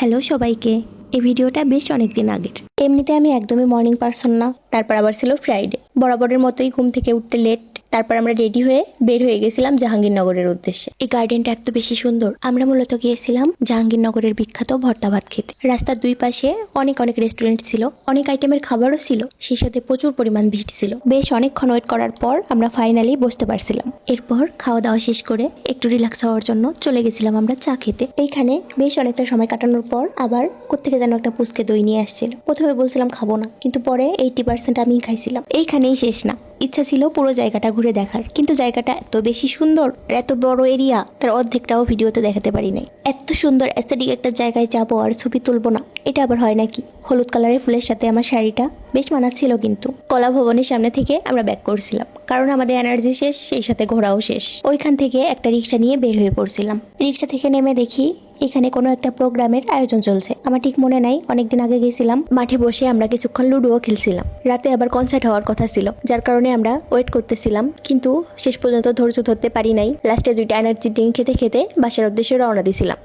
Hello সবাইকে। এই ভিডিওটা বেশ অনেক দিন আগের। এমনিতে আমি একদমই মর্নিং পারসন না। তারপর আবার ছিল ফ্রাইডে, বরাবরের মতোই ঘুম থেকে উঠতে লেট। তারপর আমরা রেডি হয়ে বের হয়ে গেছিলাম জাহাঙ্গীরনগরের উদ্দেশ্যে। এই গার্ডেনটা এত বেশি সুন্দর। আমরা মূলত গিয়েছিলাম জাহাঙ্গীরনগরের বিখ্যাত ভর্তা ভাত খেতে। রাস্তার দুই পাশে অনেক অনেক রেস্টুরেন্ট ছিল, অনেক আইটেমের খাবারও ছিল, সেই সাথে প্রচুর পরিমাণ ভিড় ছিল। বেশ অনেকক্ষণ ওয়েট করার পর আমরা ফাইনালি বসতে পারছিলাম। এরপর খাওয়া দাওয়া শেষ করে একটু রিল্যাক্স হওয়ার জন্য চলে গেছিলাম আমরা চা খেতে। এইখানে বেশ অনেকটা সময় কাটানোর পর আবার কোত্থেকে যেন একটা পুচকে দই নিয়ে আসছিল। প্রথমে বলছিলাম খাবো না, কিন্তু পরে 80% আমিই খাইছিলাম। এইখানেই শেষ না, ইচ্ছা ছিল পুরো জায়গাটা ঘুরে দেখার, কিন্তু জায়গাটা এত বেশি সুন্দর, এত বড় এরিয়া, তার অর্ধেকটাও ভিডিওতে দেখাতে পারি নাই। এত সুন্দর অ্যাস্থেটিক একটা জায়গায় যাবো আর ছবি তুলবো না, এটা আবার হয় নাকি? হলুদ কালারের ফুলের সাথে আমার শাড়িটা বেশ মানাচ্ছিল, কিন্তু কলা ভবনের সামনে থেকে আমরা ব্যাক করছিলাম, কারণ আমাদের এনার্জি শেষ, সেই সাথে ঘোরাও শেষ। ওইখান থেকে একটা রিক্সা নিয়ে বের হয়ে পড়ছিলাম। রিক্সা থেকে নেমে দেখি এখানে কোনো একটা প্রোগ্রামের আয়োজন চলছে। আমার ঠিক মনে নাই, অনেকদিন আগে গেছিলাম। মাঠে বসে আমরা কিছুক্ষণ লুডোও খেলছিলাম। রাতে আবার কনসার্ট হওয়ার কথা ছিল, যার কারণে আমরা ওয়েট করতেছিলাম, কিন্তু শেষ পর্যন্ত ধৈর্য ধরতে পারি নাই। লাস্টে 2টা এনার্জি ড্রিঙ্ক খেতে খেতে বাসার উদ্দেশ্যে রওনা দিছিলাম।